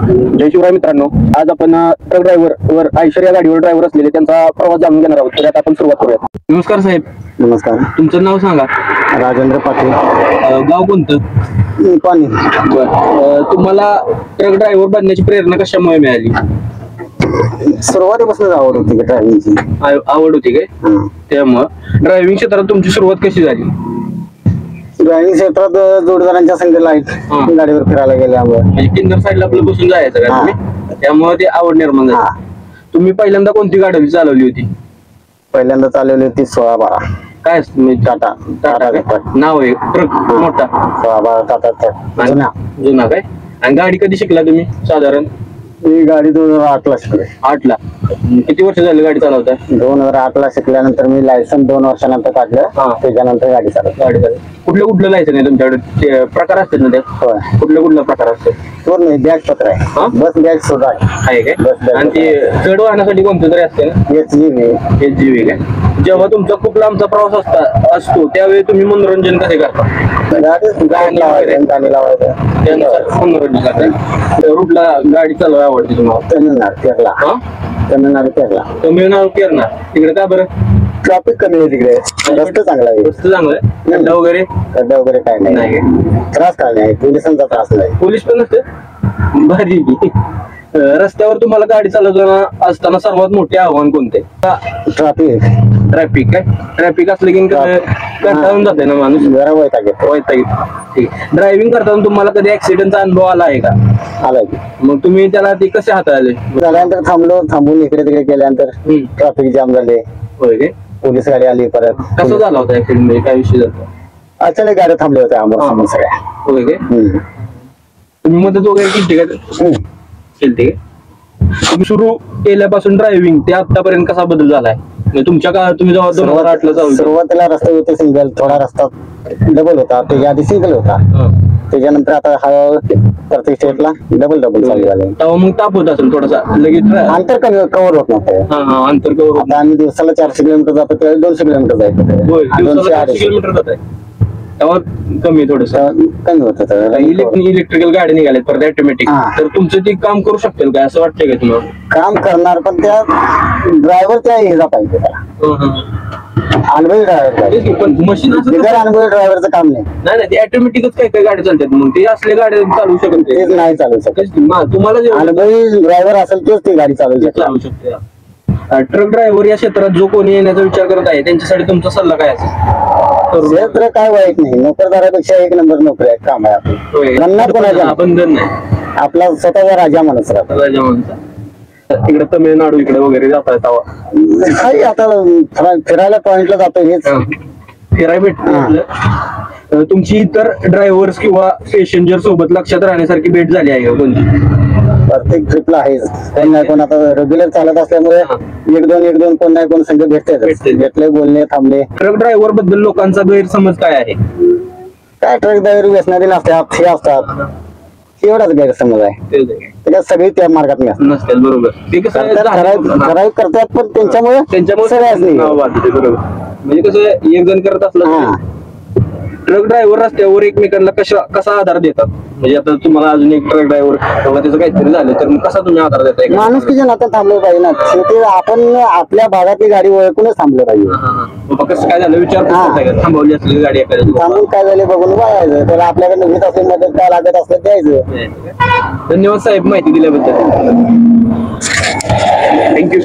जय शिवराय मित्रांनो, आज आपण ट्रक ड्रायव्हर वर आयशर या गाडीवर ड्रायव्हर असलेले त्यांचा प्रवास जाणून घेणार आहोत. तर आता आपण सुरुवात करूया. नमस्कार साहेब. नमस्कार. तुमचं नाव सांगा. राजेंद्र पाटील. गाव कोणतं? पाणी. तुम्हाला ट्रक ड्रायव्हर बनण्याची प्रेरणा कशामुळे मिळाली? सुरुवातीपासून आवड होती ड्रायव्हिंगची. आवड होती काय? त्यामुळे ड्रायव्हिंग क्षेत्रात तुमची सुरुवात कशी झाली? ड्रायव्हिंग क्षेत्रात जोडदारांच्या संख्येला आहेत गाडीवर फिरायला गेल्यामुळे म्हणजे किंदर साईडला आपलं बसून जायचं का तुम्ही? त्यामुळे ते आवड निर्माण झाली. तुम्ही पहिल्यांदा कोणती गाडी चालवली होती? पहिल्यांदा चालवली होती 16-12. काय टाटा. नाव आहे ट्रक मोठा? 16-12 टाटा ट्रक. जुना काय? आणि गाडी कधी शिकला तुम्ही साधारण? ही गाडी 2008ला शिकले. 8ला. किती वर्ष झाली गाडी चालवताय? 2008ला शिकल्यानंतर मी लायसन 2 वर्षानंतर काढलं. त्याच्यानंतर गाडी चालवली. कुठलं लायसन आहे तुमच्याकडे? प्रकार असतात ना ते? कुठलं प्रकार असतात? पूर्ण बॅग पत्र आहे. बस बॅग सुद्धा आहे काय? आणि ते चढ वाहण्यासाठी कोणतं तरी असते ना? HGV काय? जेव्हा तुमचा खूप लांबचा प्रवास असतो त्यावेळी तुम्ही मनोरंजन कसे करता? गाणी लावायचं. मनोरंजन करता. रूटला गाडी चालवायला आवडते तुम्हाला? तमिळनाडू केरला. तिकडे का बरं? ट्रॅफिक कमी आहे तिकडे. रस्ता चांगला आहे. रस्ता चांगला आहे. खड्डा वगैरे काय नाही. त्रास काय नाही. पोलिसांचा त्रास नाही. पोलीस पण नसते? भारी. रस्त्यावर तुम्हाला गाडी चालवताना असताना सर्वात मोठे आव्हान कोणते? ट्रॅफिक काय? ट्रॅफिक असलं की कंटाळून जाते ना माणूस. जरा वैताग. ठीक. ड्रायव्हिंग करताना तुम्हाला कधी ऍक्सिडेंटचा अनुभव आला आहे का? आला की. मग तुम्ही त्याला ते कसे हाताळले? झाल्यानंतर थांबून इकडे तिकडे केल्यानंतर ट्रॅफिक जाम झाले. होय काय? पोलीस गाडी आली परत. कसं झाला होता ऍक्सिडेंट? म्हणजे काय विषय झाला? अचानक गाड्या थांबल्या होत्या आम्हाला सगळ्या. होय काय? तुम्ही मदत वगैरे केली का? केलते. तुम्ही सुरू केल्यापासून ड्रायव्हिंग ते आतापर्यंत कसा बदल झालाय? तुमच्या काळात तुम्ही जेव्हा 2008ला चालू सुरुवातीला रस्ते होते सिंगल. थोडा रस्ता डबल होता. त्याच्या आधी सिंगल होता. त्याच्यानंतर आता हा प्रत्येक स्टेटला डबल चालू झाले. तेव्हा मग ताप होत असेल थोडासा लगेच? अंतर कव्हर होत नव्हतं. अंतर कव्हर. आता आम्ही दिवसाला 400 किलोमीटर जातो त्यावेळी 200 किलोमीटर जायचं. 200 किलोमीटर जात आहे तेव्हा कमी थोडस कमी होत. इलेक्ट्रिकल गाडी निघाल्यात परत ऑटोमॅटिक. तर तुमचं ते काम करू शकतील काय असं वाटतंय का तुम्हाला? काम करणार पण त्या ड्रायव्हर त्या ह्याला पाहिजे त्याला. अनुभवी ड्रायव्हर. पण मशीन अनुभवी ड्रायव्हरचं काम नाही. ते ऑटोमॅटिकच काय गाडी चालतात. मग ते असले गाड्या चालू शकत तेच नाही चालू शकत. तुम्हाला अनुभवी ड्रायव्हर असेल तेच ती गाडी चालू शकते. ट्रक ड्रायव्हर या क्षेत्रात जो कोणी येण्याचा विचार करत आहे त्यांच्यासाठी तुमचा सल्ला काय असेल? क्षेत्र काय वाईट नाही. नोकरदारापेक्षा 1 नंबर नोकरी आहे. काम आहे आपलं. बंधन नाही. आपला स्वतःचा राजा माणूस राहतो. राजा माणूस. तिकडे तमिळनाडू इकडे वगैरे जात आहे आता फिरायला पॉइंटला जातो. हेच फिरायला भेटत. तुमची इतर ड्रायव्हर्स किंवा पॅसेंजर सोबत लक्षात राहण्यासारखी भेट झाली आहे कोणती? प्रत्येक ट्रिपला आहेच. कोण नाही कोण आता रेग्युलर चालत असल्यामुळे एक दोन कोण नाही कोण संघ भेटले बोलणे थांबले. ट्रक ड्रायव्हर बद्दल लोकांचा गैरसमज काय आहे? काय ट्रक ड्रायव्हर व्यसनारी नसतात हे असतात एवढाच गैरसमज आहे. त्याच्यात सगळी त्या मार्गात नसतात. बरोबर. ते कसं ठराविक करतात पण त्यांच्यामुळे सगळ्याच नाही. बरोबर. म्हणजे कसं एक जण करत असलं ट्रक ड्रायव्हर रस्त्यावर एकमेकांना कसा आधार देतात? म्हणजे आता तुम्हाला अजून एक ट्रक ड्रायव्हर किंवा त्याचं काहीतरी झालं तर मग कसा तुम्ही आधार देताय? माणूस की नातं थांबलं पाहिजे ना. शेवटी आपण आपल्या भागातली गाडी ओळखूनच थांबलं पाहिजे. कसं काय झालं विचार थांबवली असलेली गाडी थांबून काय झाले बघून बघायचं. त्याला आपल्याकडे निघत असले मदत काय लागत असलं द्यायचं. धन्यवाद साहेब माहिती दिल्याबद्दल. थँक्यू.